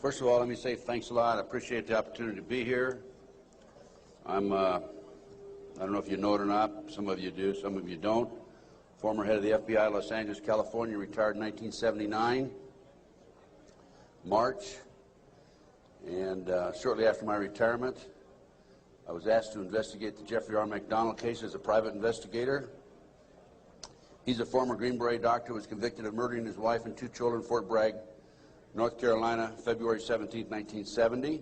First of all, let me say thanks a lot. I appreciate the opportunity to be here. I don't know if you know it or not. Some of you do, some of you don't. Former head of the FBI, Los Angeles, California, retired in 1979, March. And shortly after my retirement, I was asked to investigate the Jeffrey R. McDonald case as a private investigator. He's a former Green Beret doctor who was convicted of murdering his wife and 2 children in Fort Bragg, North Carolina, February 17, 1970.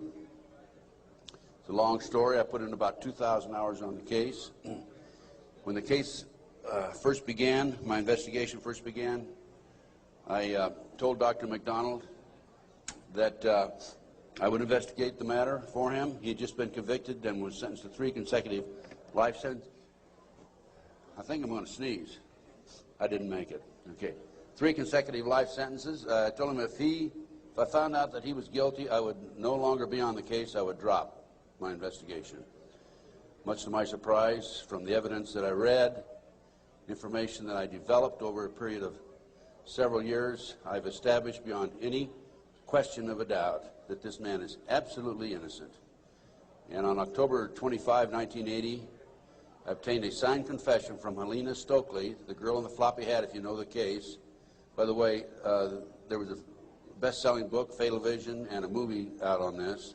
It's a long story. I put in about 2,000 hours on the case. When the case first began, my investigation first began, I told Dr. McDonald that I would investigate the matter for him. He had just been convicted and was sentenced to 3 consecutive life sentences. I think I'm going to sneeze. I didn't make it. Okay. 3 consecutive life sentences. I told him if I found out that he was guilty, I would no longer be on the case. I would drop my investigation. Much to my surprise, from the evidence that I read, information that I developed over a period of several years, I've established beyond any question of a doubt that this man is absolutely innocent. And on October 25, 1980, I obtained a signed confession from Helena Stokely, the girl in the floppy hat, if you know the case. By the way, there was a best-selling book, Fatal Vision, and a movie out on this.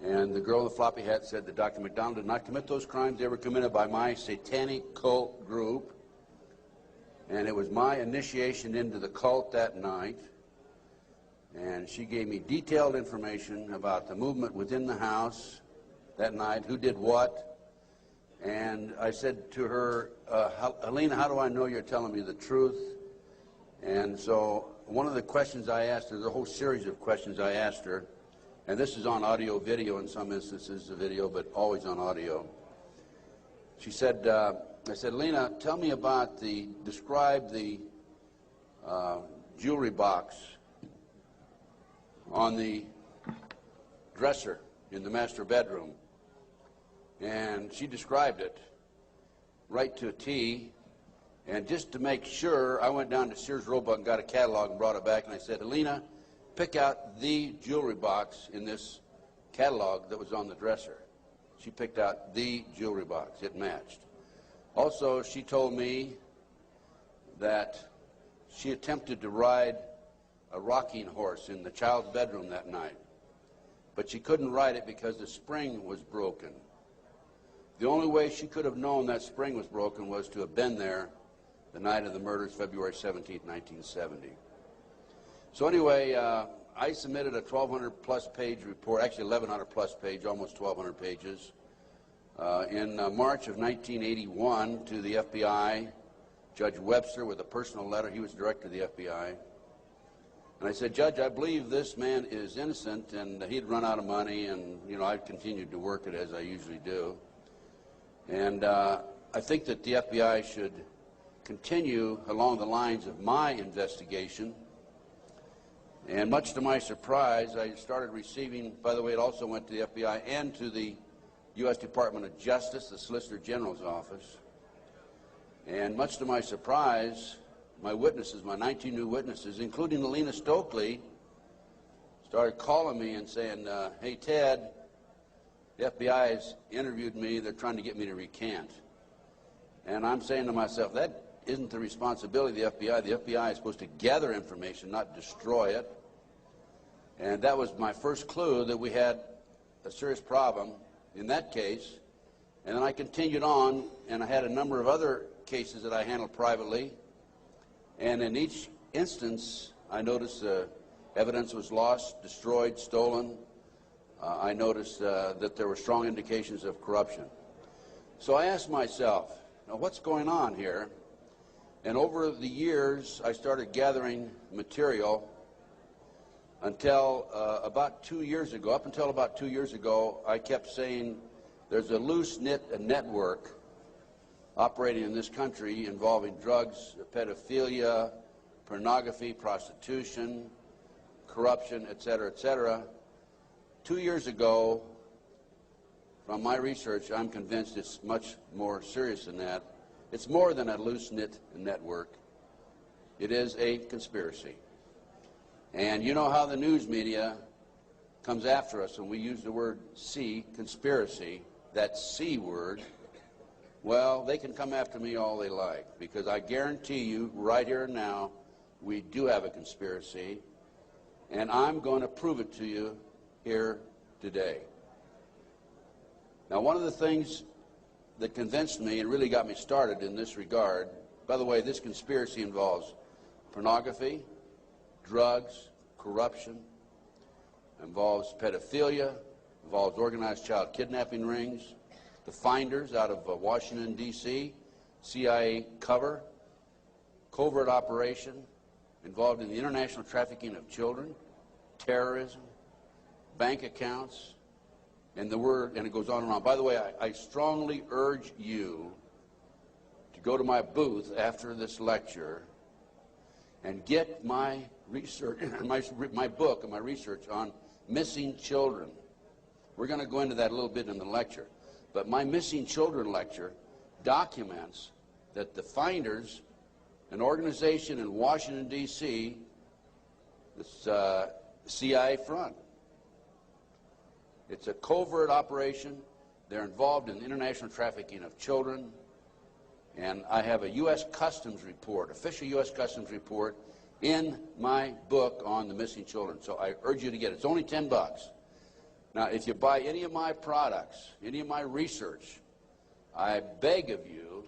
And the girl in the floppy hat said that Dr. McDonald did not commit those crimes. They were committed by my satanic cult group. And it was my initiation into the cult that night. And she gave me detailed information about the movement within the house that night, who did what. And I said to her, Helena, how do I know you're telling me the truth? And so one of the questions I asked her, there's a whole series of questions I asked her, and this is on audio video in some instances, the video, but always on audio. She said, I said, Helena, tell me about describe the jewelry box on the dresser in the master bedroom. And she described it right to a T. And just to make sure, I went down to Sears Roebuck and got a catalog and brought it back. And I said, Helena, pick out the jewelry box in this catalog that was on the dresser. She picked out the jewelry box. It matched. Also, she told me that she attempted to ride a rocking horse in the child's bedroom that night. But she couldn't ride it because the spring was broken. The only way she could have known that spring was broken was to have been there the night of the murders, February 17, 1970. So anyway, I submitted a 1,200-plus page report, actually 1,100-plus page, almost 1,200 pages, in March of 1981 to the FBI, Judge Webster, with a personal letter. He was director of the FBI. And I said, Judge, I believe this man is innocent, and he'd run out of money, and, you know, I continued to work it as I usually do. And I think that the FBI should continue along the lines of my investigation. And much to my surprise, I started receiving, by the way, it also went to the FBI and to the U.S. Department of Justice, the Solicitor General's office. And much to my surprise, my witnesses, my 19 new witnesses, including Helena Stokely, started calling me and saying, hey, Ted, the FBI has interviewed me. They're trying to get me to recant. And I'm saying to myself, that isn't the responsibility of the FBI. The FBI is supposed to gather information, not destroy it. And that was my first clue that we had a serious problem in that case. And then I continued on, and I had a number of other cases that I handled privately. And in each instance, I noticed evidence was lost, destroyed, stolen. I noticed that there were strong indications of corruption. So I asked myself, now what's going on here? And over the years, I started gathering material until about 2 years ago. Up until about 2 years ago, I kept saying there's a loose-knit network operating in this country involving drugs, pedophilia, pornography, prostitution, corruption, et cetera, et cetera. 2 years ago, from my research, I'm convinced it's much more serious than that. It's more than a loose-knit network. It is a conspiracy. And you know how the news media comes after us and we use the word C, conspiracy, that C word, well, they can come after me all they like, because I guarantee you right here and now we do have a conspiracy, and I'm going to prove it to you here today. Now, one of the things that convinced me and really got me started in this regard, by the way, this conspiracy involves pornography, drugs, corruption, involves pedophilia, involves organized child kidnapping rings, the finders out of Washington, D.C., CIA cover, covert operation, involved in the international trafficking of children, terrorism, bank accounts, and it goes on and on. By the way, I strongly urge you to go to my booth after this lecture and get my research, my book and my research on missing children. We're going to go into that a little bit in the lecture. But my missing children lecture documents that the finders, an organization in Washington, D.C., this CIA front. It's a covert operation. They're involved in the international trafficking of children. And I have a U.S. Customs report, official U.S. Customs report, in my book on the missing children. So I urge you to get it. It's only $10. Now, if you buy any of my products, any of my research, I beg of you,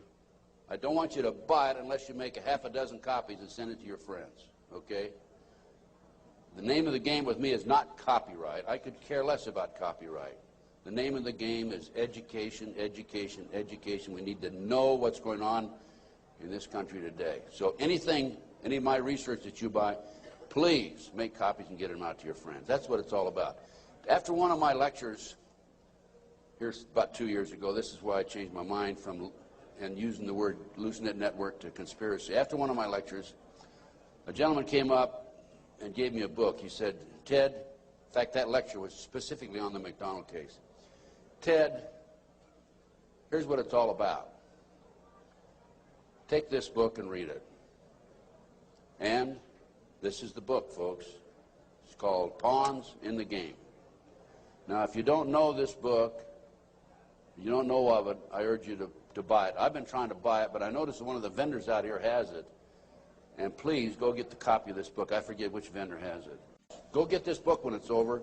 I don't want you to buy it unless you make a half a dozen copies and send it to your friends, okay? The name of the game with me is not copyright. I could care less about copyright. The name of the game is education, education, education. We need to know what's going on in this country today. So any of my research that you buy, please make copies and get them out to your friends. That's what it's all about. After one of my lectures, here's about 2 years ago, this is why I changed my mind from and using the word Loose-Knit Network to conspiracy. After one of my lectures, a gentleman came up and gave me a book. He said, Ted, in fact, that lecture was specifically on the McDonald case. Ted, here's what it's all about. Take this book and read it. And this is the book, folks. It's called Pawns in the Game. Now, if you don't know this book, you don't know of it, I urge you to buy it. I've been trying to buy it, but I noticed that one of the vendors out here has it. And please, go get the copy of this book. I forget which vendor has it. Go get this book when it's over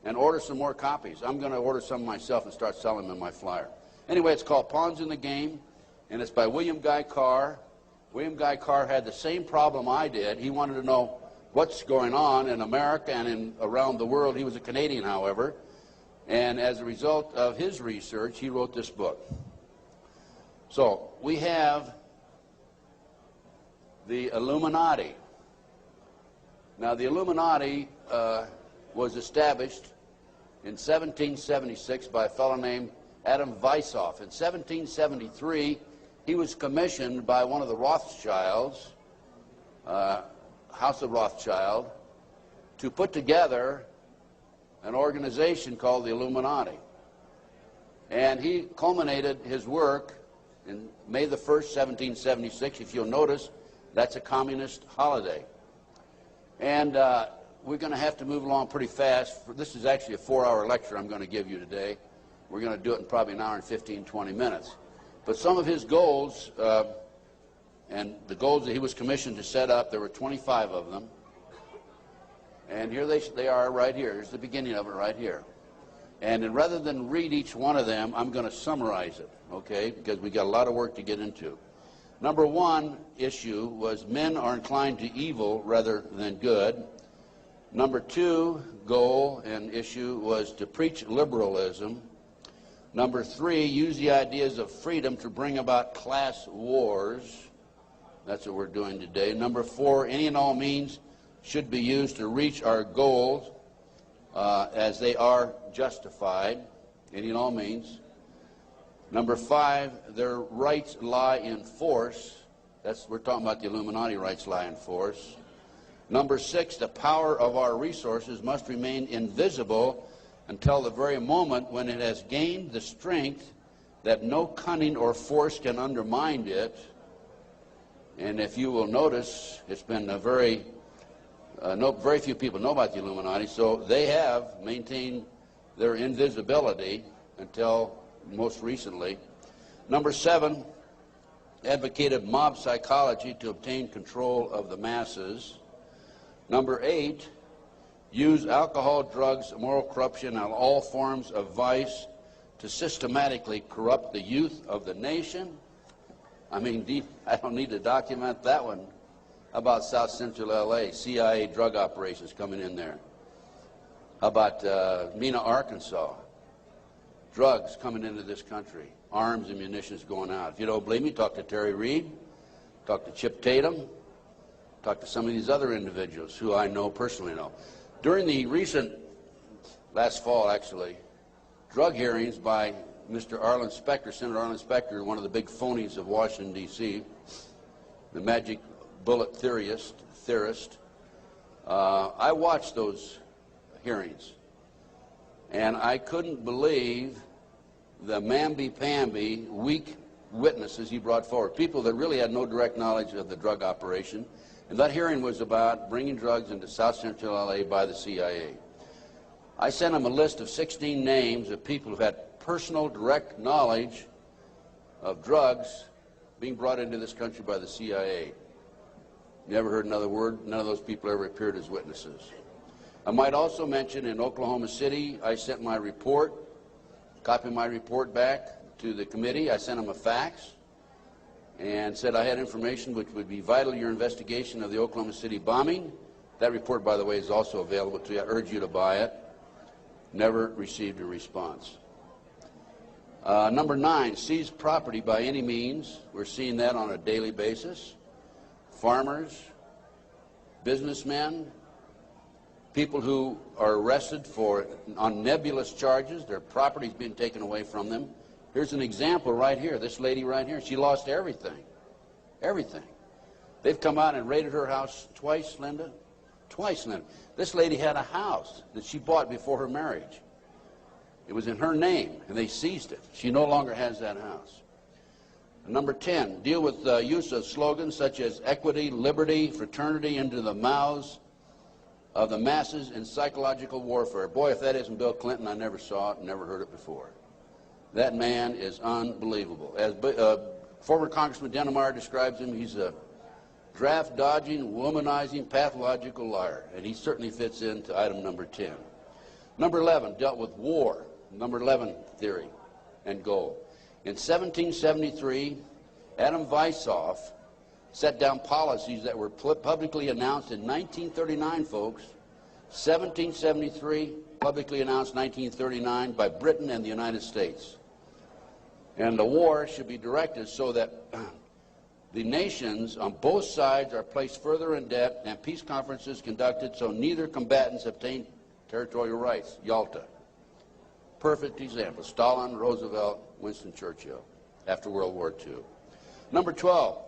and order some more copies. I'm going to order some myself and start selling them in my flyer. Anyway, it's called Pawns in the Game, and it's by William Guy Carr. William Guy Carr had the same problem I did. He wanted to know what's going on in America and around the world. He was a Canadian, however. And as a result of his research, he wrote this book. So we have the Illuminati. Now, the Illuminati was established in 1776 by a fellow named Adam Weishaupt. In 1773, he was commissioned by one of the Rothschilds, House of Rothschild, to put together an organization called the Illuminati. And he culminated his work in May the 1st, 1776. If you'll notice, that's a communist holiday. And we're going to have to move along pretty fast. This is actually a 4-hour lecture I'm going to give you today. We're going to do it in probably an hour and 15, 20 minutes. But some of his goals, and the goals that he was commissioned to set up, there were 25 of them. And here they are right here. Here's the beginning of it right here. And rather than read each one of them, I'm going to summarize it, okay, because we got a lot of work to get into. Number one issue was men are inclined to evil rather than good. Number two goal and issue was to preach liberalism. Number three, use the ideas of freedom to bring about class wars. That's what we're doing today. Number four, any and all means should be used to reach our goals as they are justified, any and all means. Number five, their rights lie in force. We're talking about the Illuminati rights lie in force. Number six, the power of our resources must remain invisible until the very moment when it has gained the strength that no cunning or force can undermine it. And if you will notice, it's been a very very few people know about the Illuminati, so they have maintained their invisibility until most recently. Number 7, advocated mob psychology to obtain control of the masses. Number 8, use alcohol, drugs, moral corruption, and all forms of vice to systematically corrupt the youth of the nation. I mean, I don't need to document that one. How about South Central LA, CIA drug operations coming in there? How about Mena, Arkansas? Drugs coming into this country, arms and munitions going out. If you don't believe me, talk to Terry Reid, talk to Chip Tatum, talk to some of these other individuals who I know personally know. During the recent, last fall actually, drug hearings by Mr. Arlen Specter, Senator Arlen Specter, one of the big phonies of Washington, D.C., the magic bullet theorist, I watched those hearings, and I couldn't believe the mamby-pamby, weak witnesses he brought forward, people that really had no direct knowledge of the drug operation. And that hearing was about bringing drugs into South Central LA by the CIA. I sent him a list of 16 names of people who've had personal, direct knowledge of drugs being brought into this country by the CIA. Never heard another word. None of those people ever appeared as witnesses. I might also mention in Oklahoma City, I sent my report, copy my report back to the committee. I sent them a fax and said I had information which would be vital to your investigation of the Oklahoma City bombing. That report, by the way, is also available to you. I urge you to buy it. Never received a response. Number 9, seize property by any means. We're seeing that on a daily basis. Farmers, businessmen, people who are arrested on nebulous charges, their property's being taken away from them. Here's an example right here. This lady right here, she lost everything. Everything. They've come out and raided her house twice, Linda. Twice, Linda. This lady had a house that she bought before her marriage. It was in her name, and they seized it. She no longer has that house. Number 10, deal with the use of slogans such as equity, liberty, fraternity into the mouths of the masses in psychological warfare. Boy, if that isn't Bill Clinton, I never saw it, never heard it before. That man is unbelievable. As former Congressman Dennemeyer describes him, he's a draft-dodging, womanizing, pathological liar, and he certainly fits into item number 10. Number 11 dealt with war, number 11 theory and goal. In 1773, Adam Weishaupt set down policies that were publicly announced in 1939, folks. 1773, publicly announced 1939 by Britain and the United States. And the war should be directed so that the nations on both sides are placed further in debt and peace conferences conducted so neither combatants obtain territorial rights. Yalta. Perfect example. Stalin, Roosevelt, Winston Churchill after World War II. Number 12,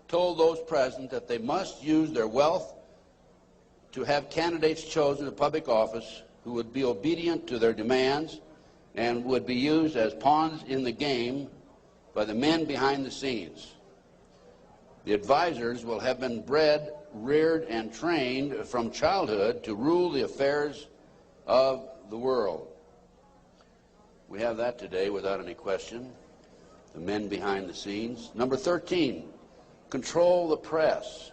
told those present that they must use their wealth to have candidates chosen to public office who would be obedient to their demands and would be used as pawns in the game by the men behind the scenes. The advisors will have been bred, reared, and trained from childhood to rule the affairs of the world. We have that today without any question, the men behind the scenes. Number 13, control the press.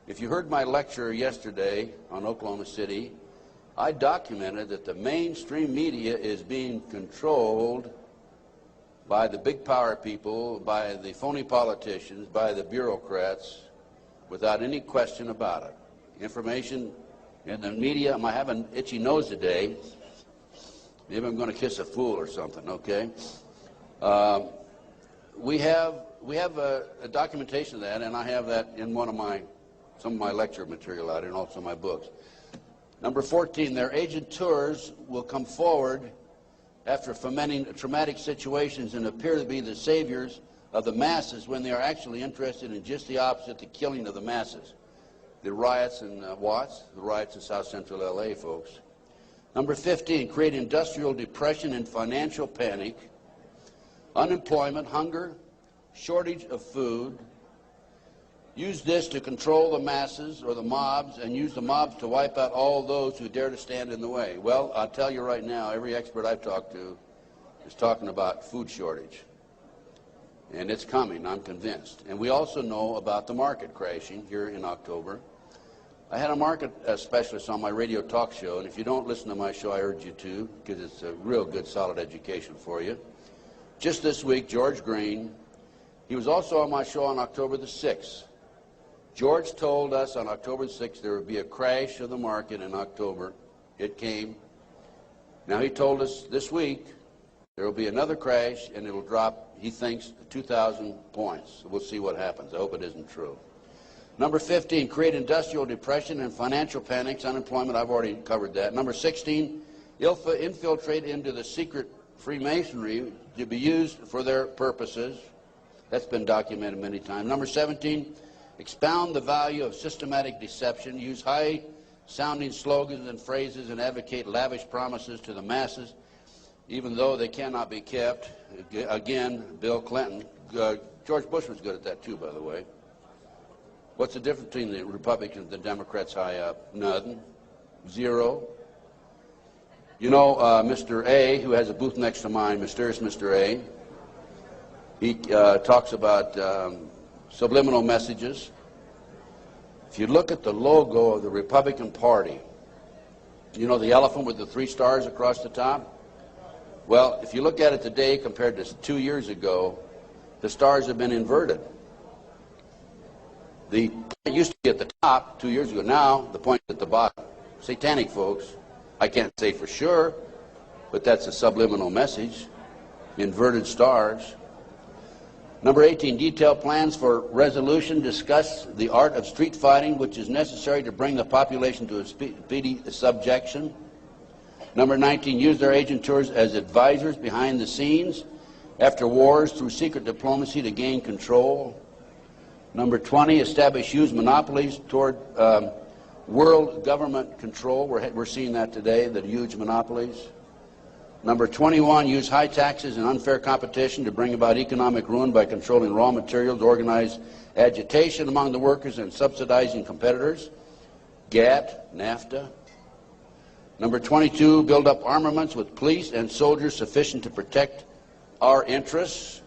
If you heard my lecture yesterday on Oklahoma City, I documented that the mainstream media is being controlled by the big power people, by the phony politicians, by the bureaucrats, without any question about it. Information in the media, I have an itchy nose today. Maybe I'm going to kiss a fool or something, okay? We have a documentation of that, and I have that in some of my lecture material out and also my books. Number 14, their agenteurs will come forward after fomenting traumatic situations and appear to be the saviors of the masses when they are actually interested in just the opposite, the killing of the masses. The riots in Watts, the riots in South Central LA, folks. Number 15, create industrial depression and financial panic, unemployment, hunger, shortage of food, use this to control the masses or the mobs and use the mobs to wipe out all those who dare to stand in the way. Well, I'll tell you right now, every expert I've talked to is talking about food shortage. And it's coming, I'm convinced. And we also know about the market crashing here in October. I had a market specialist on my radio talk show, and if you don't listen to my show, I urge you to, because it's a real good, solid education for you. Just this week, George Green, he was also on my show on October the 6th. George told us on October the 6th there would be a crash of the market in October. It came. Now he told us this week there will be another crash, and it will drop, he thinks, 2,000 points. We'll see what happens. I hope it isn't true. Number 15, create industrial depression and financial panics, unemployment. I've already covered that. Number 16, infiltrate into the secret Freemasonry to be used for their purposes. That's been documented many times. Number 17, expound the value of systematic deception. Use high-sounding slogans and phrases and advocate lavish promises to the masses, even though they cannot be kept. Again, Bill Clinton. George Bush was good at that too, by the way. What's the difference between the Republicans and the Democrats high up? Nothing. Zero. You know, Mr. A, who has a booth next to mine, mysterious Mr. A, he talks about subliminal messages. If you look at the logo of the Republican Party, you know the elephant with the 3 stars across the top? Well, if you look at it today compared to 2 years ago, the stars have been inverted. The point used to be at the top 2 years ago. Now the point is at the bottom. Satanic, folks. I can't say for sure, but that's a subliminal message. Inverted stars. Number 18, detailed plans for resolution. Discuss the art of street fighting, which is necessary to bring the population to a speedy subjection. Number 19, use their agentures as advisors behind the scenes after wars through secret diplomacy to gain control. Number 20, establish huge monopolies toward world government control. We're seeing that today, the huge monopolies. Number 21, use high taxes and unfair competition to bring about economic ruin by controlling raw materials, organize agitation among the workers, and subsidizing competitors. GATT, NAFTA. Number 22, build up armaments with police and soldiers sufficient to protect our interests.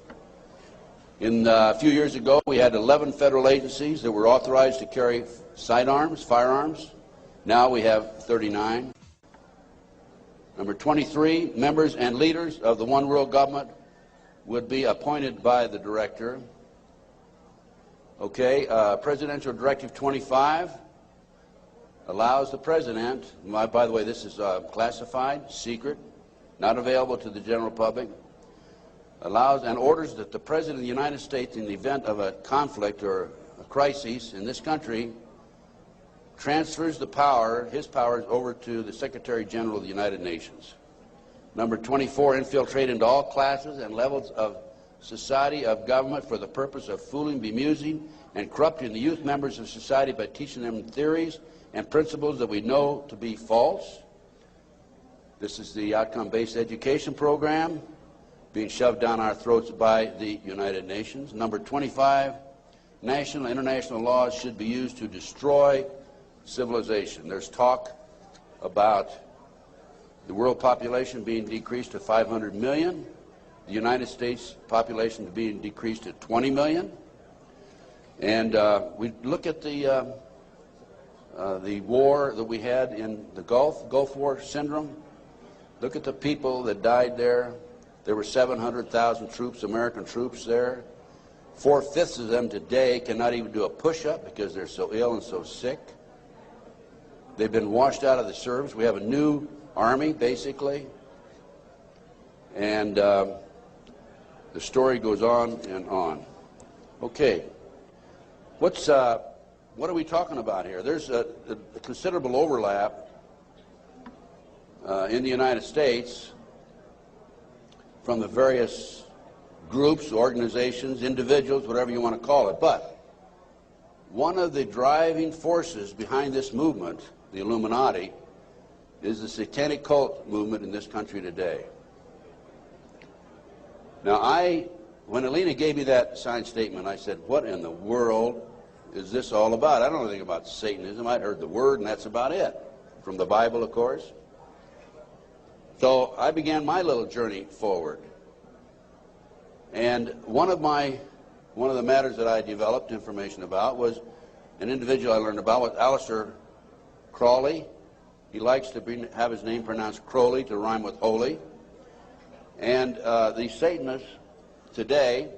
A few years ago, we had 11 federal agencies that were authorized to carry sidearms, firearms. Now we have 39. Number 23, members and leaders of the one world government would be appointed by the director. Okay, Presidential Directive 25 allows the president, by the way, this is classified, secret, not available to the general public, allows and orders that the President of the United States, in the event of a conflict or a crisis in this country, transfers the power, his powers, over to the Secretary General of the United Nations. Number 24, infiltrate into all classes and levels of society, of government, for the purpose of fooling, bemusing, and corrupting the youth members of society by teaching them theories and principles that we know to be false. This is the outcome-based education program being shoved down our throats by the United Nations. Number 25, national and international laws should be used to destroy civilization. There's talk about the world population being decreased to 500 million, the United States population being decreased to 20 million. And we look at the war that we had in the Gulf War syndrome. Look at the people that died there. There were 700,000 troops, American troops there. 4/5 of them today cannot even do a push-up because they're so ill and so sick. They've been washed out of the service. We have a new army, basically. And the story goes on and on. Okay. What are we talking about here? There's a considerable overlap in the United States from the various groups, organizations, individuals, whatever you want to call it. But one of the driving forces behind this movement, the Illuminati, is the satanic cult movement in this country today. Now, when Alina gave me that signed statement, I said, what in the world is this all about? I don't know anything about Satanism. I'd heard the word, and that's about it. From the Bible, of course. So I began my little journey forward. And one of the matters that I developed information about was an individual I learned about was Aleister Crowley. He likes to have his name pronounced Crowley to rhyme with holy. And the Satanists today,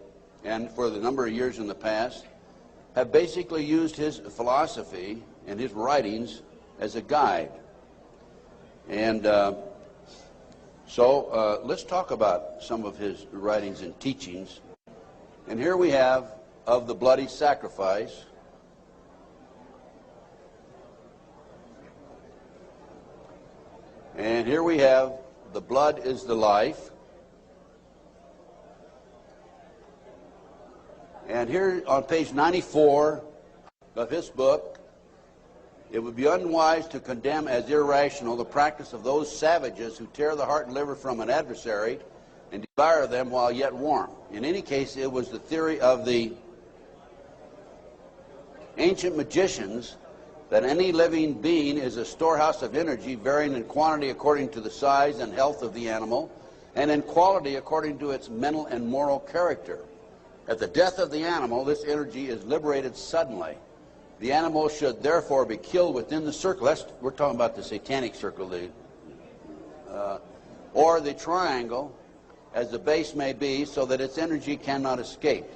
and for the number of years in the past, have basically used his philosophy and his writings as a guide. And so let's talk about some of his writings and teachings. And here we have of the bloody sacrifice. And here we have the blood is the life. And here on page 94 of his book, it would be unwise to condemn as irrational the practice of those savages who tear the heart and liver from an adversary and devour them while yet warm. In any case, it was the theory of the ancient magicians that any living being is a storehouse of energy varying in quantity according to the size and health of the animal and in quality according to its mental and moral character. At the death of the animal, this energy is liberated suddenly. The animal should therefore be killed within the circle. We're talking about the satanic circle, or the triangle, as the base may be, so that its energy cannot escape.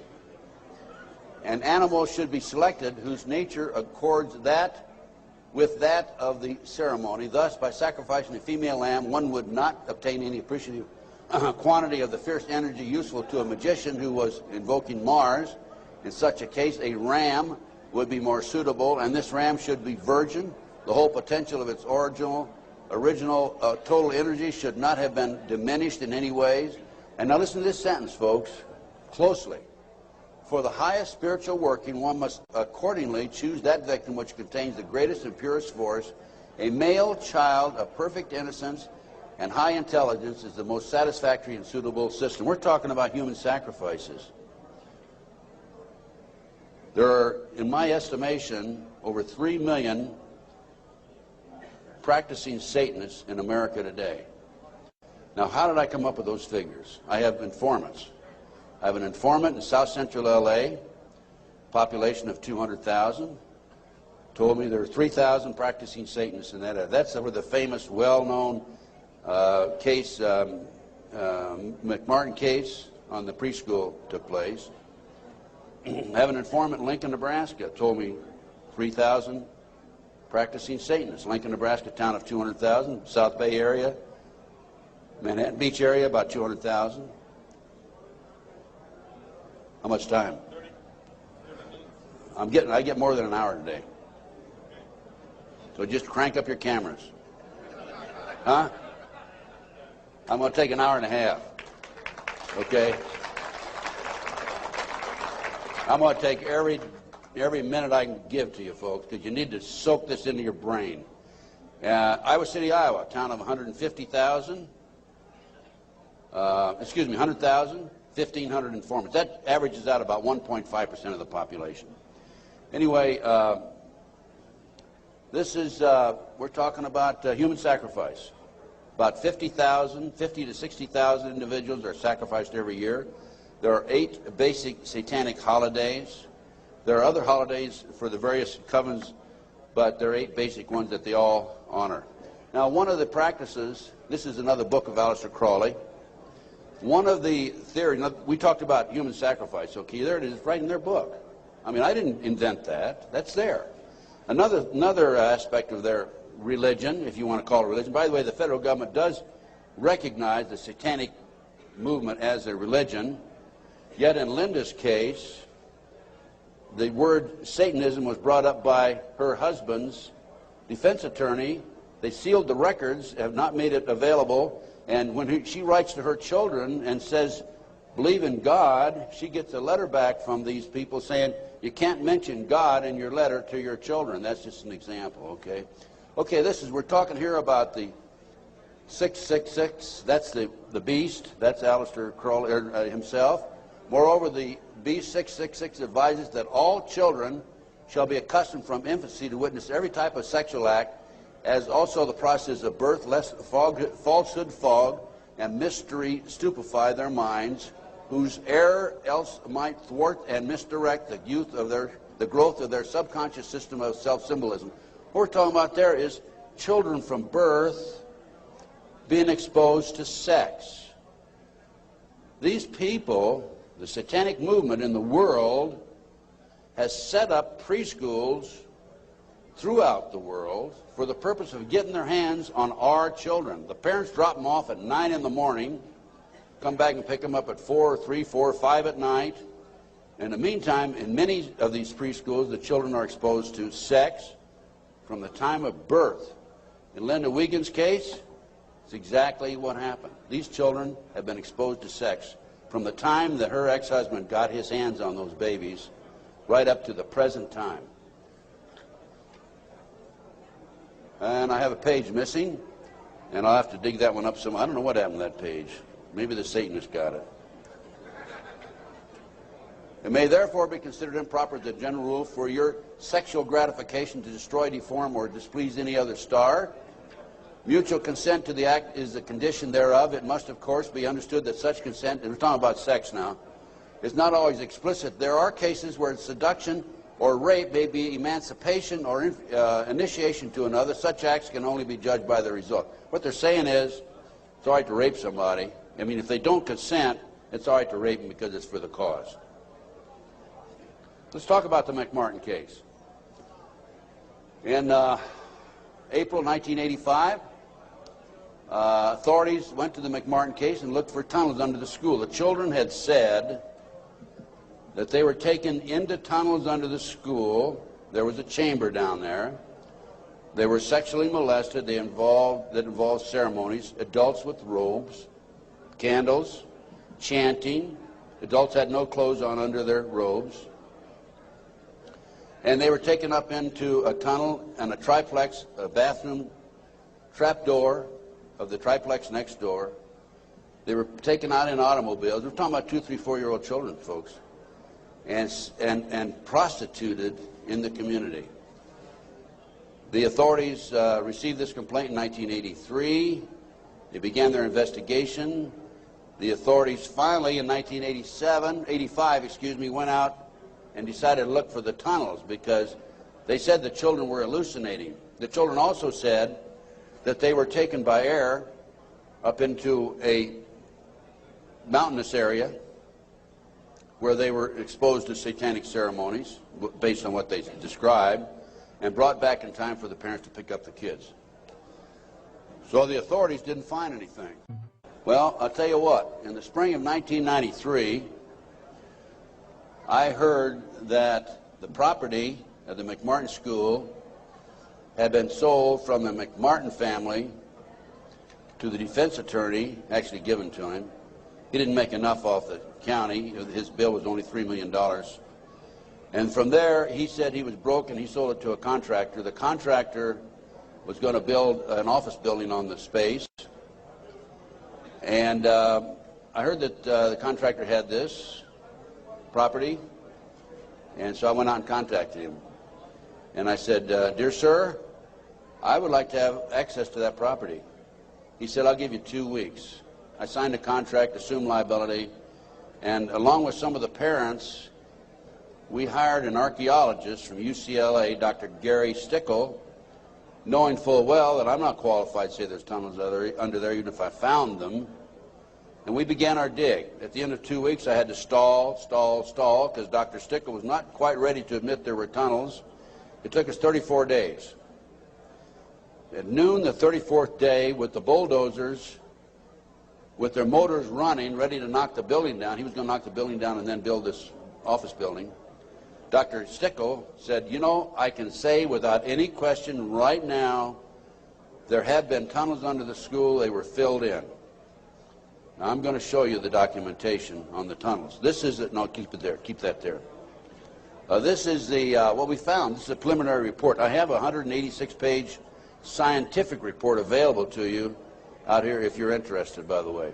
An animal should be selected whose nature accords that with that of the ceremony. Thus, by sacrificing a female lamb, one would not obtain any appreciative quantity of the fierce energy useful to a magician who was invoking Mars. In such a case, a ram would be more suitable, and this ram should be virgin. The whole potential of its original total energy should not have been diminished in any ways. And now listen to this sentence, folks, closely. For the highest spiritual working, one must accordingly choose that victim which contains the greatest and purest force. A male child of perfect innocence and high intelligence is the most satisfactory and suitable system. We're talking about human sacrifices. There are, in my estimation, over 3 million practicing Satanists in America today. Now, how did I come up with those figures? I have informants. I have an informant in South Central LA, population of 200,000, told me there are 3,000 practicing Satanists in that area. That's where the famous, well-known case, McMartin case on the preschool took place. I have an informant in Lincoln, Nebraska, told me 3,000 practicing Satanists. Lincoln, Nebraska, town of 200,000, South Bay area, Manhattan Beach area, about 200,000. How much time? 30. I get more than an hour today. So just crank up your cameras. Huh? I'm going to take an hour and a half. Okay? I'm going to take every minute I can give to you folks, because you need to soak this into your brain. Iowa City, Iowa, town of 150,000. 100,000. 1,500 informants. That averages out about 1.5% of the population. Anyway, this is, we're talking about human sacrifice. About 50 to 60,000 individuals are sacrificed every year. There are 8 basic satanic holidays. There are other holidays for the various covens, but there are 8 basic ones that they all honor. Now, one of the practices, this is another book of Aleister Crowley. One of the theories, we talked about human sacrifice, okay, there it is, right in their book. I mean, I didn't invent that. That's there. Another aspect of their religion, if you want to call it religion, by the way, the federal government does recognize the satanic movement as a religion, yet in Linda's case, the word Satanism was brought up by her husband's defense attorney. They sealed the records, have not made it available. And when she writes to her children and says, believe in God, she gets a letter back from these people saying, you can't mention God in your letter to your children. That's just an example, okay? Okay, we're talking here about the 666. That's the beast. That's Aleister Crowley himself. Moreover, the beast 666 advises that all children shall be accustomed from infancy to witness every type of sexual act, as also the process of birth, lest falsehood fog and mystery stupefy their minds, whose error else might thwart and misdirect the growth of their subconscious system of self-symbolism. What we're talking about there is children from birth being exposed to sex. These people, the satanic movement in the world, has set up preschools throughout the world for the purpose of getting their hands on our children. The parents drop them off at 9 in the morning, come back and pick them up at 4 or 3, 4 or 5 at night. In the meantime, in many of these preschools, the children are exposed to sex from the time of birth. In Linda Wiegand's case, it's exactly what happened. These children have been exposed to sex from the time that her ex-husband got his hands on those babies right up to the present time. And I have a page missing, and I'll have to dig that one up some. I don't know what happened to that page. Maybe the Satanist got it. It may therefore be considered improper as a general rule for your sexual gratification to destroy, deform, or displease any other star. Mutual consent to the act is the condition thereof. It must, of course, be understood that such consent, and we're talking about sex now, is not always explicit. There are cases where seduction or rape may be emancipation or initiation to another. Such acts can only be judged by the result. What they're saying is, it's all right to rape somebody. I mean, if they don't consent, it's all right to rape them because it's for the cause. Let's talk about the McMartin case. In April 1985, authorities went to the McMartin case and looked for tunnels under the school. The children had said that they were taken into tunnels under the school. There was a chamber down there. They were sexually molested. That involved ceremonies, adults with robes, candles, chanting. Adults had no clothes on under their robes. And they were taken up into a tunnel and a triplex, a bathroom trap door of the triplex next door. They were taken out in automobiles. We're talking about 2, 3, 4-year-old children, folks, and prostituted in the community. The authorities received this complaint in 1983. They began their investigation. The authorities finally, in 1985, went out and decided to look for the tunnels because they said the children were hallucinating. The children also said that they were taken by air up into a mountainous area where they were exposed to satanic ceremonies based on what they described, and brought back in time for the parents to pick up the kids. So the authorities didn't find anything. Well, I'll tell you what, in the spring of 1993, I heard that the property of the McMartin School had been sold from the McMartin family to the defense attorney, actually given to him. He didn't make enough off the county. His bill was only $3 million. And from there, he said he was broke and he sold it to a contractor. The contractor was going to build an office building on the space. And I heard that the contractor had this property, and so I went out and contacted him. And I said, dear sir, I would like to have access to that property. He said, I'll give you 2 weeks. I signed a contract, assumed liability, and along with some of the parents, we hired an archaeologist from UCLA, Dr. Gary Stickle, knowing full well that I'm not qualified to say there's tunnels under there, even if I found them. And we began our dig. At the end of 2 weeks, I had to stall, because Dr. Stickle was not quite ready to admit there were tunnels. It took us 34 days. At noon the 34th day, with the bulldozers, with their motors running, ready to knock the building down, he was going to knock the building down and then build this office building, Dr. Stickle said, you know, I can say without any question right now, there have been tunnels under the school, they were filled in. Now, I'm going to show you the documentation on the tunnels. This is it. No, keep it there. Keep that there. This is the what we found. This is a preliminary report. I have a 186-page scientific report available to you out here if you're interested, by the way.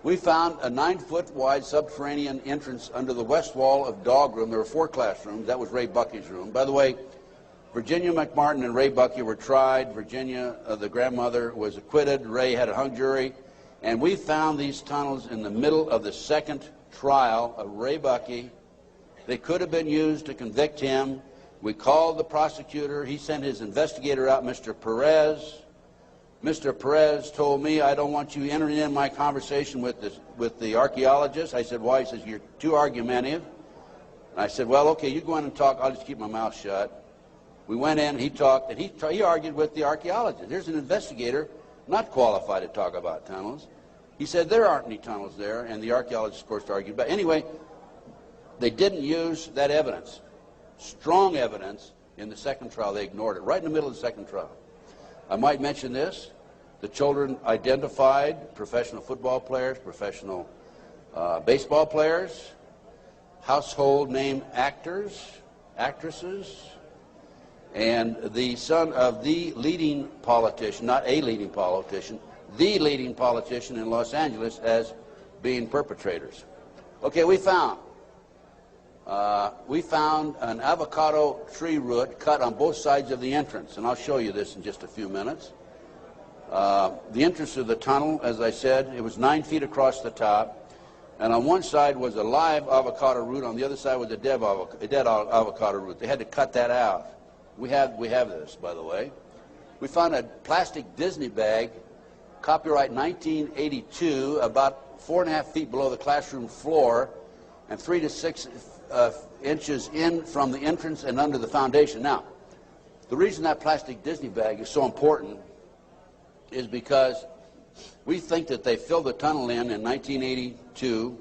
We found a 9-foot wide subterranean entrance under the west wall of dog room. There were 4 classrooms. That was Ray Bucky's room. By the way, Virginia McMartin and Ray Bucky were tried. Virginia, the grandmother, was acquitted. Ray had a hung jury. And we found these tunnels in the middle of the second trial of Ray Bucky. They could have been used to convict him. We called the prosecutor. He sent his investigator out, Mr. Perez. Mr. Perez told me, I don't want you entering in my conversation with the archaeologist. I said, why? He says, you're too argumentative. And I said, well, okay, you go in and talk. I'll just keep my mouth shut. We went in, he talked, and he argued with the archaeologist. There's an investigator not qualified to talk about tunnels. He said there aren't any tunnels there, and the archaeologist, of course, argued. But anyway, they didn't use that evidence, strong evidence, in the second trial. They ignored it, right in the middle of the second trial. I might mention this. The children identified professional football players, professional baseball players, household name actors, actresses, and the son of the leading politician, not a leading politician, the leading politician in Los Angeles as being perpetrators. Okay, we found an avocado tree root cut on both sides of the entrance, and I'll show you this in just a few minutes. The entrance of the tunnel, as I said, it was 9 feet across the top, and on one side was a live avocado root, on the other side was a dead avocado root. They had to cut that out. We have this, by the way. We found a plastic Disney bag, copyright 1982, about 4.5 feet below the classroom floor, and 3 to 6 inches in from the entrance and under the foundation. Now, the reason that plastic Disney bag is so important is because we think that they filled the tunnel in 1982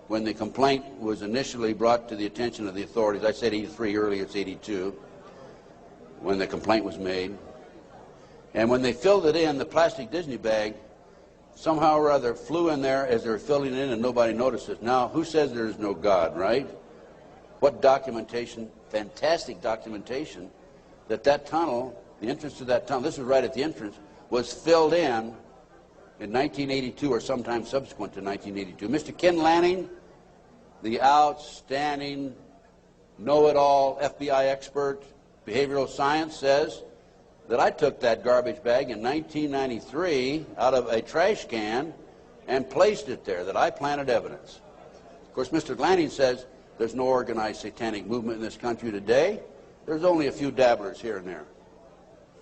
when the complaint was initially brought to the attention of the authorities. I said 83 earlier, it's 82 when the complaint was made. And when they filled it in, the plastic Disney bag somehow or other flew in there as they were filling it in and nobody noticed it. Now, who says there is no God, right? What documentation, fantastic documentation, that tunnel, the entrance to that tunnel, this was right at the entrance, was filled in 1982 or sometime subsequent to 1982. Mr. Ken Lanning, the outstanding, know-it-all FBI expert, behavioral science, says that I took that garbage bag in 1993 out of a trash can and placed it there, that I planted evidence. Of course, Mr. Lanning says there's no organized satanic movement in this country today. There's only a few dabblers here and there.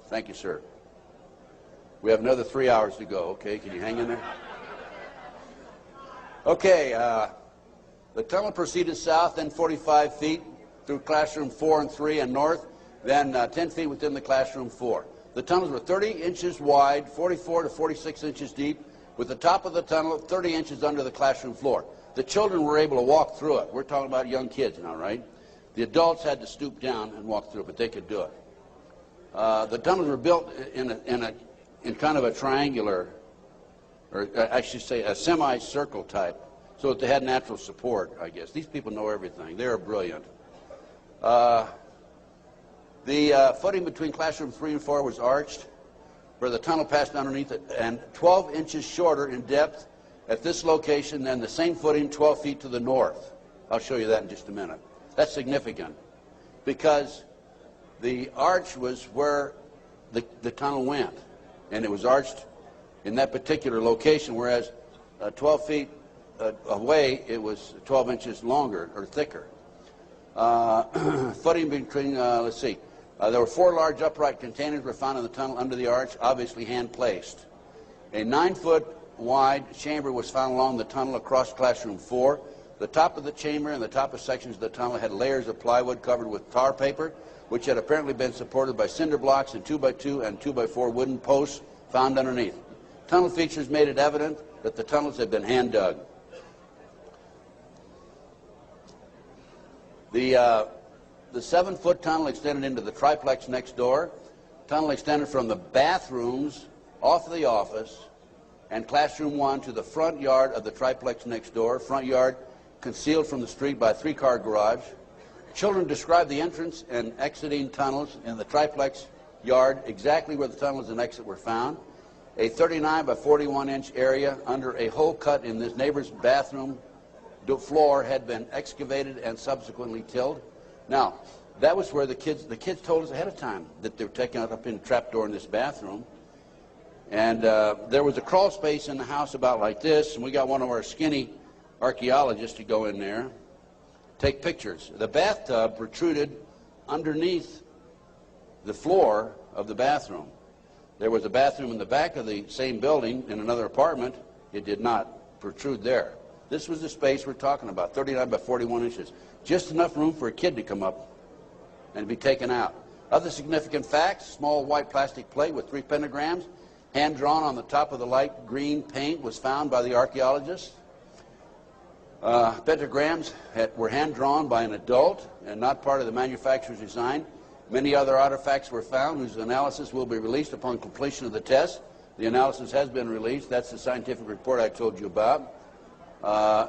Thank you, sir. We have another 3 hours to go, okay? Can you hang in there? Okay, the tunnel proceeded south, then 45 feet through classroom 4 and 3 and north, then 10 feet within the classroom 4. The tunnels were 30 inches wide, 44 to 46 inches deep, with the top of the tunnel 30 inches under the classroom floor. The children were able to walk through it. We're talking about young kids now, right? The adults had to stoop down and walk through it, but they could do it. The tunnels were built in kind of a triangular, or I should say a semicircle type, so that they had natural support, I guess. These people know everything. They are brilliant. The footing between classroom 3 and 4 was arched, where the tunnel passed underneath it, and 12 inches shorter in depth at this location than the same footing 12 feet to the north. I'll show you that in just a minute. That's significant, because the arch was where the tunnel went, and it was arched in that particular location, whereas 12 feet away, it was 12 inches longer or thicker. Footing between, let's see, there were 4 large upright containers were found in the tunnel under the arch, obviously hand-placed. A 9-foot wide chamber was found along the tunnel across classroom 4. The top of the chamber and the top of sections of the tunnel had layers of plywood covered with tar paper, which had apparently been supported by cinder blocks and 2x2 and 2x4 wooden posts found underneath. Tunnel features made it evident that the tunnels had been hand-dug. The 7-foot tunnel extended into the triplex next door. Tunnel extended from the bathrooms off the office and classroom 1 to the front yard of the triplex next door. Front yard concealed from the street by a 3-car garage. Children described the entrance and exiting tunnels in the triplex yard exactly where the tunnels and exit were found. a 39 by 41 inch area under a hole cut in this neighbor's bathroom floor had been excavated and subsequently tilled. Now, that was where the kids told us ahead of time that they were taking it up in the trapdoor in this bathroom. And there was a crawl space in the house about like this, and we got one of our skinny archaeologists to go in there, take pictures. The bathtub protruded underneath the floor of the bathroom. There was a bathroom in the back of the same building in another apartment. It did not protrude there. This was the space we're talking about, 39 by 41 inches. Just enough room for a kid to come up and be taken out. Other significant facts: small white plastic plate with 3 pentagrams, hand-drawn on the top of the light green paint, was found by the archaeologists. Pentagrams were hand-drawn by an adult and not part of the manufacturer's design. Many other artifacts were found whose analysis will be released upon completion of the test. The analysis has been released. That's the scientific report I told you about.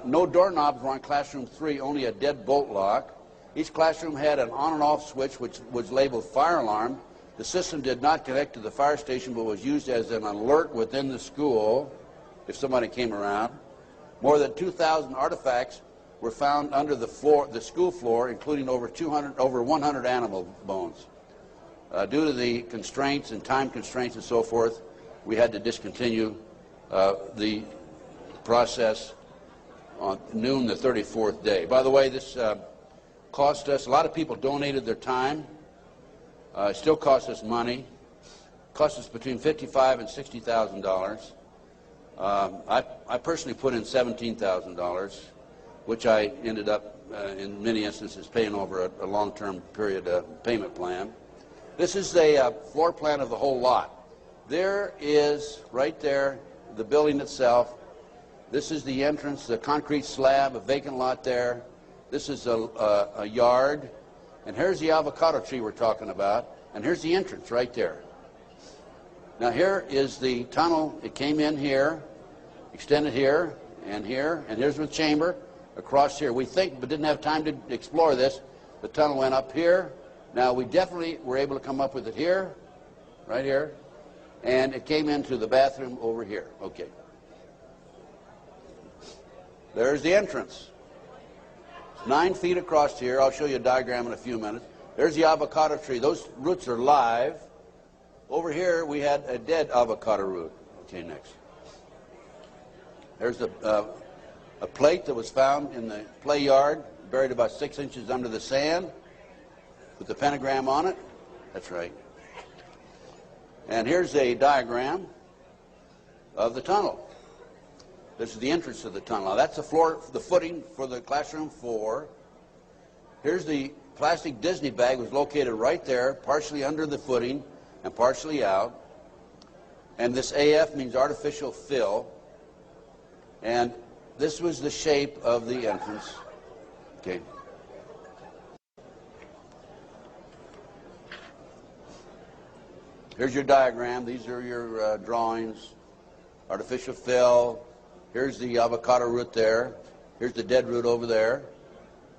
No doorknobs were on classroom 3, only a deadbolt lock. Each classroom had an on and off switch which was labeled fire alarm. The system did not connect to the fire station but was used as an alert within the school if somebody came around. More than 2,000 artifacts were found under the school floor, including over 100 animal bones. Due to the constraints and time constraints and so forth, we had to discontinue the process on noon the 34th day. By the way, this cost us, a lot of people donated their time. It still costs us money. It cost us between $55,000 and $60,000. I personally put in $17,000, which I ended up, in many instances, paying over a long-term period payment plan. This is a floor plan of the whole lot. There is, right there, the building itself. This is the entrance, the concrete slab, a vacant lot there. This is a yard. And here's the avocado tree we're talking about. And here's the entrance right there. Now here is the tunnel. It came in here, extended here, and here's the chamber across here. We think, but didn't have time to explore this, the tunnel went up here. Now we definitely were able to come up with it here, right here, and it came into the bathroom over here. Okay. There's the entrance. 9 feet across here. I'll show you a diagram in a few minutes. There's the avocado tree. Those roots are live. Over here we had a dead avocado root. Okay, next. There's a plate that was found in the play yard, buried about 6 inches under the sand, with the pentagram on it. That's right. And here's a diagram of the tunnel. This is the entrance to the tunnel. Now that's the floor, the footing for the classroom 4. Here's the plastic Disney bag, was located right there, partially under the footing and partially out. And this AF means artificial fill. And this was the shape of the entrance. Okay. Here's your diagram. These are your drawings. Artificial fill. Here's the avocado root there. Here's the dead root over there.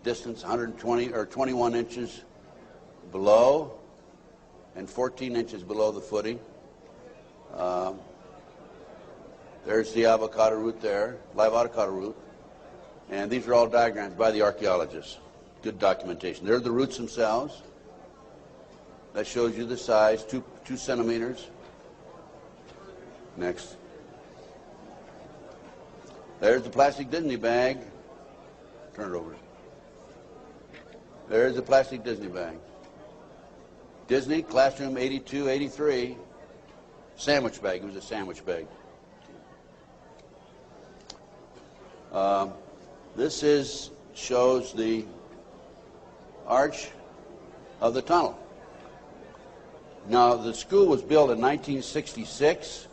Distance 120 or 21 inches below and 14 inches below the footing. There's the avocado root there, live avocado root. And these are all diagrams by the archaeologists. Good documentation. There are the roots themselves. That shows you the size, 2 centimeters. Next. There's the plastic Disney bag. Turn it over. There's the plastic Disney bag. Disney, classroom 82, 83. Sandwich bag. It was a sandwich bag. This shows the arch of the tunnel. Now, the school was built in 1966,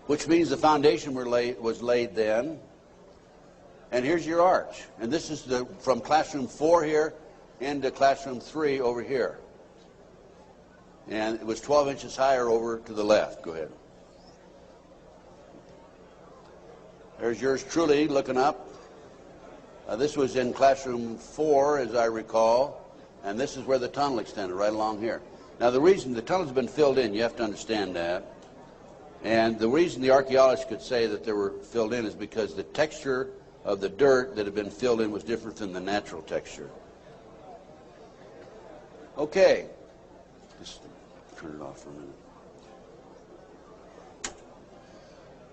which means the foundation was laid then. And here's your arch. And this is from classroom 4 here into classroom 3 over here. And it was 12 inches higher over to the left. Go ahead. There's yours truly looking up. This was in classroom 4, as I recall. And this is where the tunnel extended, right along here. Now, the reason the tunnel's been filled in, you have to understand that. And the reason the archaeologists could say that they were filled in is because the texture of the dirt that had been filled in was different than the natural texture. Okay. Just turn it off for a minute.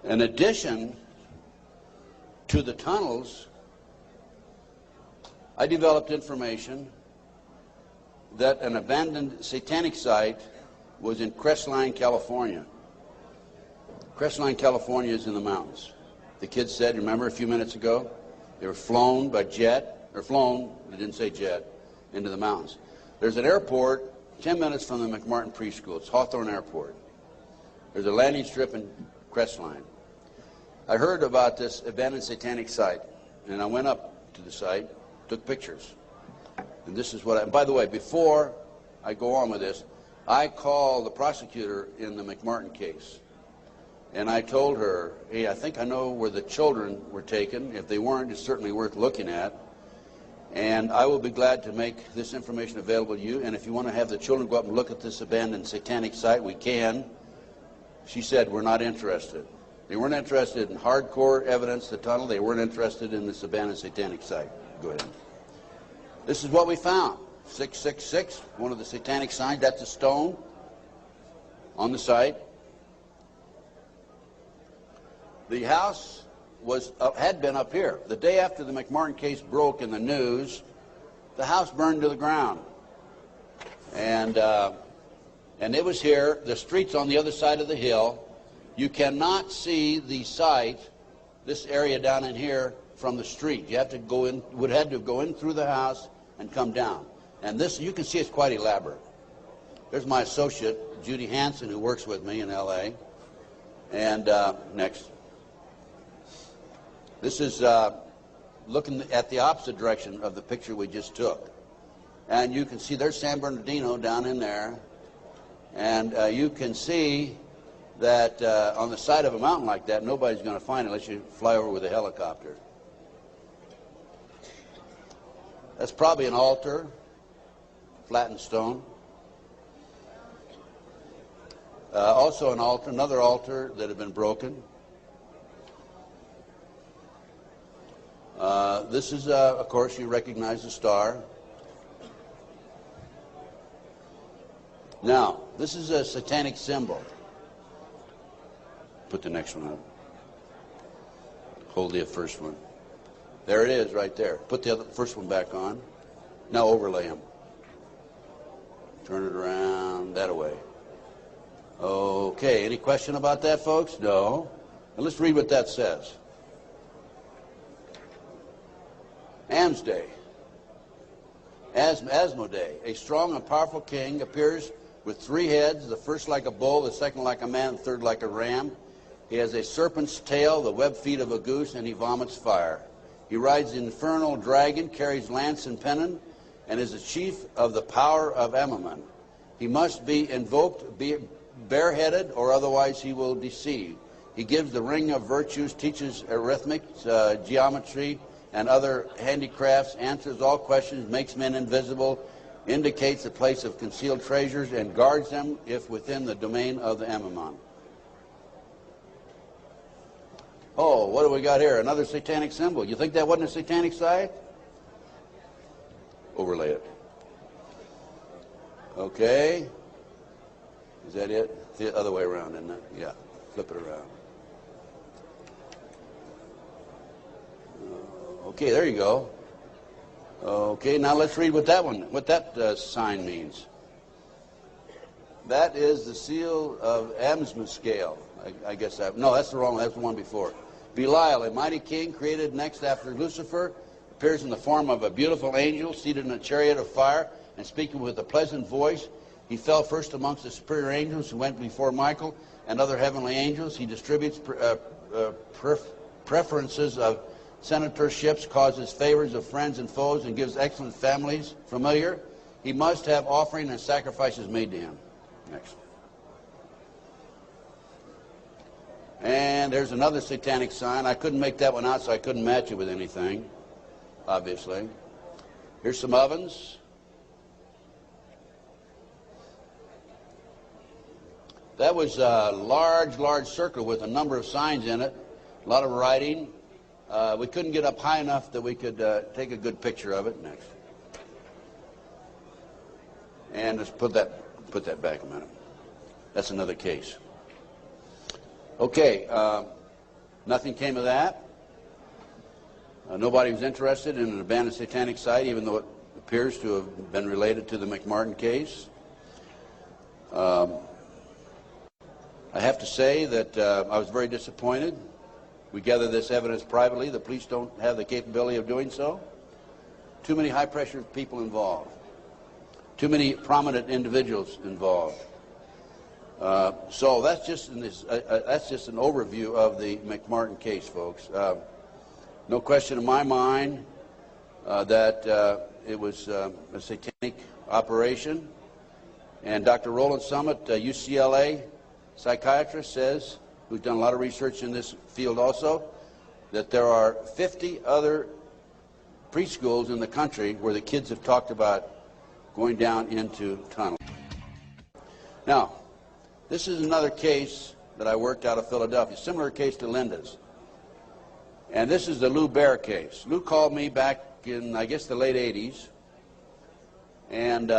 In addition to the tunnels, I developed information that an abandoned satanic site was in Crestline, California. Crestline, California is in the mountains. The kids said, remember a few minutes ago, they were flown by jet, or flown, they didn't say jet, into the mountains. There's an airport 10 minutes from the McMartin preschool. It's Hawthorne Airport. There's a landing strip in Crestline. I heard about this abandoned satanic site, and I went up to the site, took pictures. And this is what I, by the way, before I go on with this, I called the prosecutor in the McMartin case. And I told her, hey, I think I know where the children were taken. If they weren't, it's certainly worth looking at. And I will be glad to make this information available to you. And if you want to have the children go up and look at this abandoned satanic site, we can. She said, we're not interested. They weren't interested in hardcore evidence, the tunnel. They weren't interested in this abandoned satanic site. Go ahead. This is what we found. 666, one of the satanic signs. That's a stone on the site. The house was had been up here. The day after the McMartin case broke in the news, the house burned to the ground. And it was here. The street's on the other side of the hill. You cannot see the site, this area down in here, from the street. You have to go in, would have to go in through the house and come down. And this, you can see it's quite elaborate. There's my associate, Judy Hansen, who works with me in L.A. And next. This is looking at the opposite direction of the picture we just took. And you can see there's San Bernardino down in there. And you can see that on the side of a mountain like that, nobody's going to find it unless you fly over with a helicopter. That's probably an altar, flattened stone. Also an altar, another altar that had been broken. This is, of course, you recognize the star. Now, this is a satanic symbol. Put the next one up. Hold the first one. There it is right there. Put the first one back on. Now overlay them. Turn it around that way. Okay, any question about that, folks? No. Now let's read what that says. Asmodee, a strong and powerful king, appears with 3 heads, the first like a bull, the second like a man, the third like a ram. He has a serpent's tail, the webbed feet of a goose, and he vomits fire. He rides the infernal dragon, carries lance and pennon, and is the chief of the power of Amaman. He must be invoked, be bareheaded, or otherwise he will deceive. He gives the ring of virtues, teaches arithmetic, geometry, and other handicrafts, answers all questions, makes men invisible, indicates the place of concealed treasures, and guards them if within the domain of the Amaman. Oh, what do we got here? Another satanic symbol. You think that wasn't a satanic site? Overlay it. Okay. Is that it? The other way around, isn't it? Yeah. Flip it around. Okay, there you go. Okay, now let's read what that sign means. That is the seal of Amsman scale. I guess that, no, that's the wrong one. That's the one before. Belial, a mighty king created next after Lucifer, appears in the form of a beautiful angel seated in a chariot of fire and speaking with a pleasant voice. He fell first amongst the superior angels who went before Michael and other heavenly angels. He distributes preferences of senatorships, causes favors of friends and foes, and gives excellent families. Familiar? He must have offering and sacrifices made to him. Next. And there's another satanic sign. I couldn't make that one out, so I couldn't match it with anything, obviously. Here's some ovens. That was a large circle with a number of signs in it, a lot of writing. We couldn't get up high enough that we could take a good picture of it. Next. And let's put that back a minute. That's another case. Okay, nothing came of that. Nobody was interested in an abandoned satanic site, even though it appears to have been related to the McMartin case. I have to say that I was very disappointed. We gather this evidence privately. The police don't have the capability of doing so. Too many high-pressure people involved. Too many prominent individuals involved. So that's just an overview of the McMartin case, folks. No question in my mind that it was a satanic operation. And Dr. Roland Summit, UCLA psychiatrist, says, who's done a lot of research in this field also, that there are 50 other preschools in the country where the kids have talked about going down into tunnels. Now, this is another case that I worked out of Philadelphia, similar case to Linda's. And this is the Lou Bear case. Lou called me back in, I guess, the late 80s. And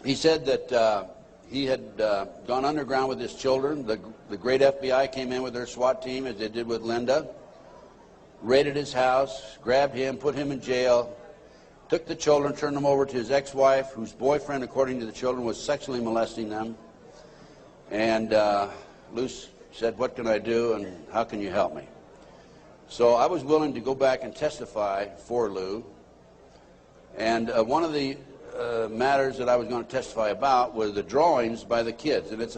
he said that he had gone underground with his children. The great FBI came in with their SWAT team, as they did with Linda, raided his house, grabbed him, put him in jail, took the children, turned them over to his ex-wife, whose boyfriend, according to the children, was sexually molesting them. And Lou said, "What can I do, and how can you help me?" So I was willing to go back and testify for Lou. And one of the matters that I was going to testify about were the drawings by the kids. And it's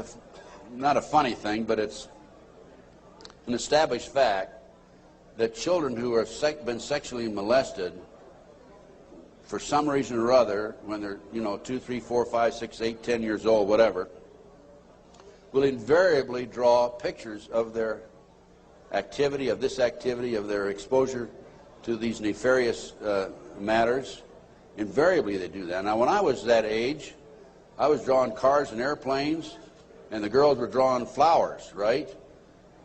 not a funny thing, but it's an established fact that children who have been sexually molested for some reason or other, when they're, 2, 3, 4, 5, 6, 8, 10 years old, whatever, will invariably draw pictures of their activity, of their exposure to these nefarious matters. Invariably they do that. Now, when I was that age, I was drawing cars and airplanes, and the girls were drawing flowers, right?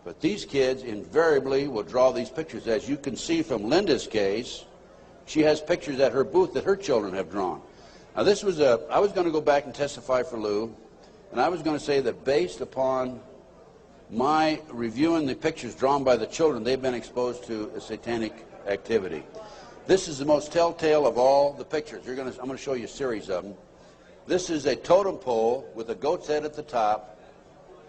But these kids invariably will draw these pictures. As you can see from Linda's case, she has pictures at her booth that her children have drawn. Now, I was going to go back and testify for Lou, and I was going to say that based upon my reviewing the pictures drawn by the children, they've been exposed to a satanic activity. This is the most telltale of all the pictures. I'm going to show you a series of them. This is a totem pole with a goat's head at the top,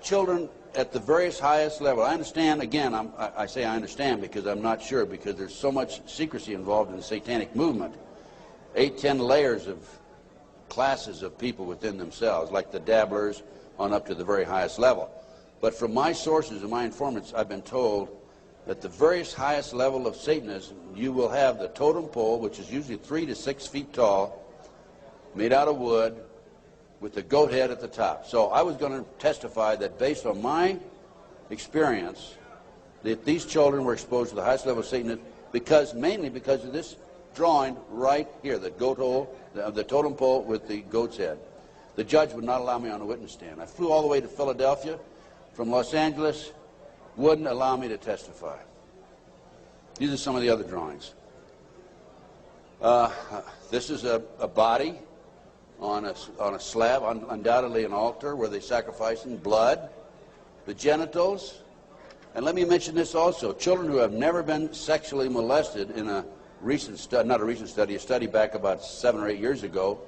children at the various highest level. I understand, again, I say I understand because I'm not sure, because there's so much secrecy involved in the satanic movement. 8, 10 layers of classes of people within themselves, like the dabblers on up to the very highest level. But from my sources and my informants, I've been told that the various highest level of Satanism, you will have the totem pole, which is usually 3 to 6 feet tall, made out of wood, with the goat head at the top. So I was going to testify that based on my experience, that these children were exposed to the highest level of Satanism mainly because of this drawing right here, the goat hole, the totem pole with the goat's head. The judge would not allow me on a witness stand. I flew all the way to Philadelphia from Los Angeles, wouldn't allow me to testify. These are some of the other drawings. This is a body on a slab, undoubtedly an altar where they sacrificing blood, the genitals, and let me mention this also, children who have never been sexually molested in a recent study, not a recent study, a study back about 7 or 8 years ago,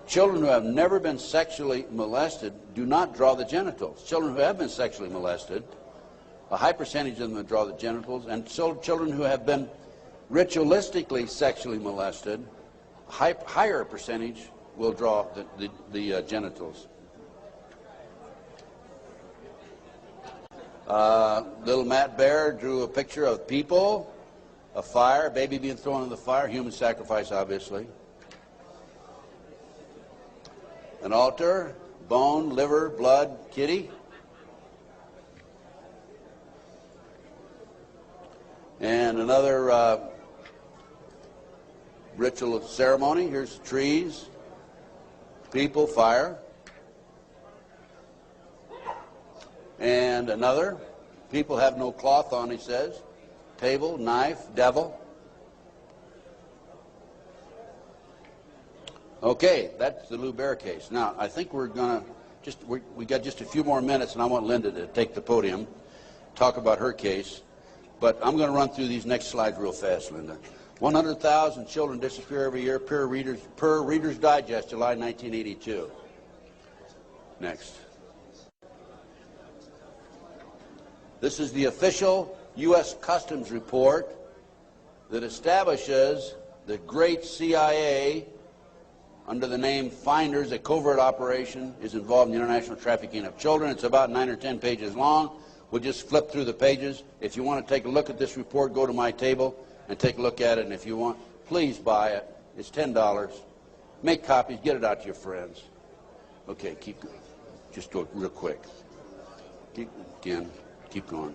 children who have never been sexually molested do not draw the genitals. Children who have been sexually molested, a high percentage of them draw the genitals, and so children who have been ritualistically sexually molested, higher percentage will draw the genitals. Little Matt Bear drew a picture of people, a fire, a baby being thrown in the fire, human sacrifice, obviously. An altar, bone, liver, blood, kitty. And another ritual ceremony. Here's trees, people, fire. And another, people have no cloth on, he says. Table, knife, devil. Okay, that's the Lou Bear case. Now, I think we're going to we got just a few more minutes, and I want Linda to take the podium, talk about her case. But I'm going to run through these next slides real fast, Linda. 100,000 children disappear every year per Reader's Digest, July 1982. Next. This is the official U.S. Customs report that establishes the great CIA, under the name Finders, a covert operation, is involved in the international trafficking of children. It's about 9 or 10 pages long. We'll just flip through the pages. If you want to take a look at this report, go to my table and take a look at it. And if you want, please buy it. It's $10. Make copies. Get it out to your friends. Okay, keep going. Just do it real quick. Keep going.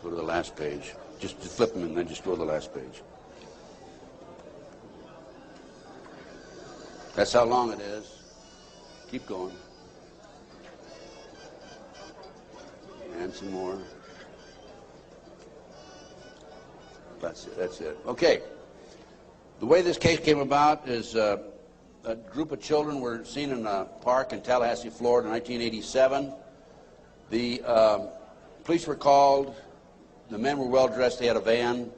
Go to the last page. Just flip them and then just go to the last page. That's how long it is. Keep going. And some more. That's it. Okay. The way this case came about is a group of children were seen in a park in Tallahassee, Florida in 1987. The police were called. The men were well dressed. They had a van.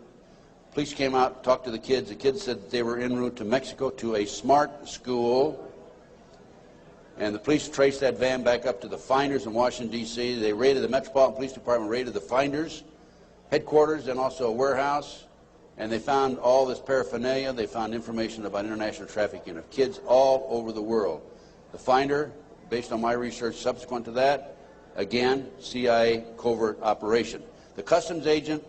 Police came out, talked to the kids. The kids said that they were en route to Mexico to a smart school. And the police traced that van back up to the Finders in Washington, D.C. They raided, the Metropolitan Police Department raided the Finders headquarters and also a warehouse. And they found all this paraphernalia. They found information about international trafficking of kids all over the world. The Finder, based on my research subsequent to that, again, CIA covert operation. The customs agent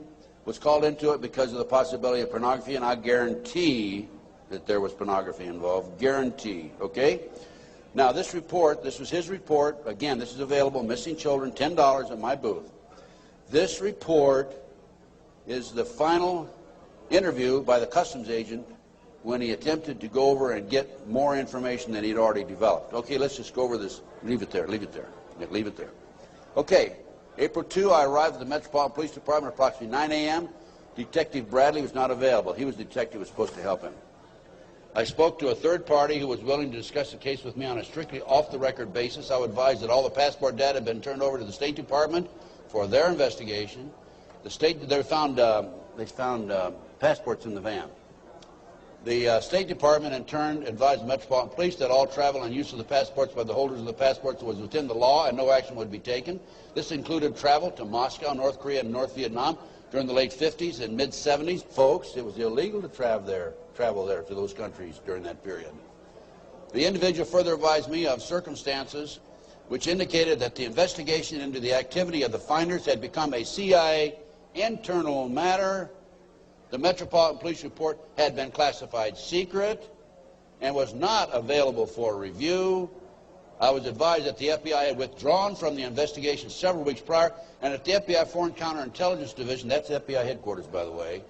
was called into it because of the possibility of pornography, and I guarantee that there was pornography involved. Guarantee, okay? Now, this report, this was his report. Again, this is available, Missing Children, $10 at my booth. This report is the final interview by the customs agent when he attempted to go over and get more information than he'd already developed. Okay, let's just go over this. Leave it there, leave it there. Yeah, leave it there. Okay. April 2, I arrived at the Metropolitan Police Department at approximately 9 a.m. Detective Bradley was not available. He was the detective who was supposed to help him. I spoke to a third party who was willing to discuss the case with me on a strictly off-the-record basis. I would advise that all the passport data had been turned over to the State Department for their investigation. They found passports in the van. The State Department, in turn, advised the Metropolitan Police that all travel and use of the passports by the holders of the passports was within the law and no action would be taken. This included travel to Moscow, North Korea, and North Vietnam during the late 50s and mid-70s. Folks, it was illegal to travel there to those countries during that period. The individual further advised me of circumstances which indicated that the investigation into the activity of the Finders had become a CIA internal matter. The Metropolitan Police report had been classified secret and was not available for review. I was advised that the FBI had withdrawn from the investigation several weeks prior, and that the FBI Foreign Counterintelligence Division, that's FBI headquarters, by the way,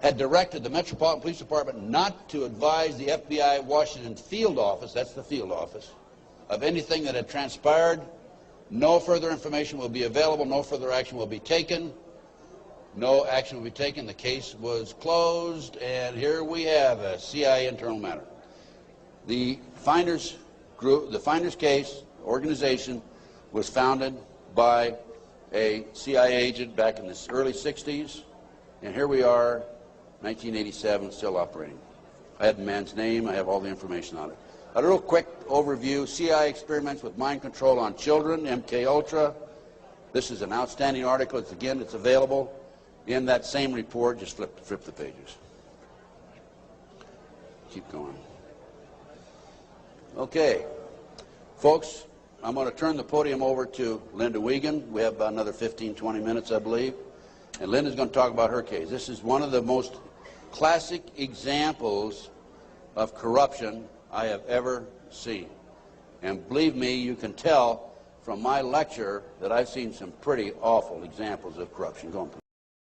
had directed the Metropolitan Police Department not to advise the FBI Washington field office, that's the field office, of anything that had transpired. No further information will be available, no further action will be taken. No action will be taken. The case was closed, and here we have a CIA internal matter. The Finders group, the Finders case organization, was founded by a CIA agent back in the early 60s, and here we are, 1987, still operating. I have the man's name. I have all the information on it. A real quick overview: CIA experiments with mind control on children, MK Ultra. This is an outstanding article. It's available in that same report. Just flip the pages. Keep going. Okay, folks, I'm going to turn the podium over to Linda Wiegand. We have about another 15, 20 minutes, I believe. And Linda's going to talk about her case. This is one of the most classic examples of corruption I have ever seen. And believe me, you can tell from my lecture that I've seen some pretty awful examples of corruption. Go on, please.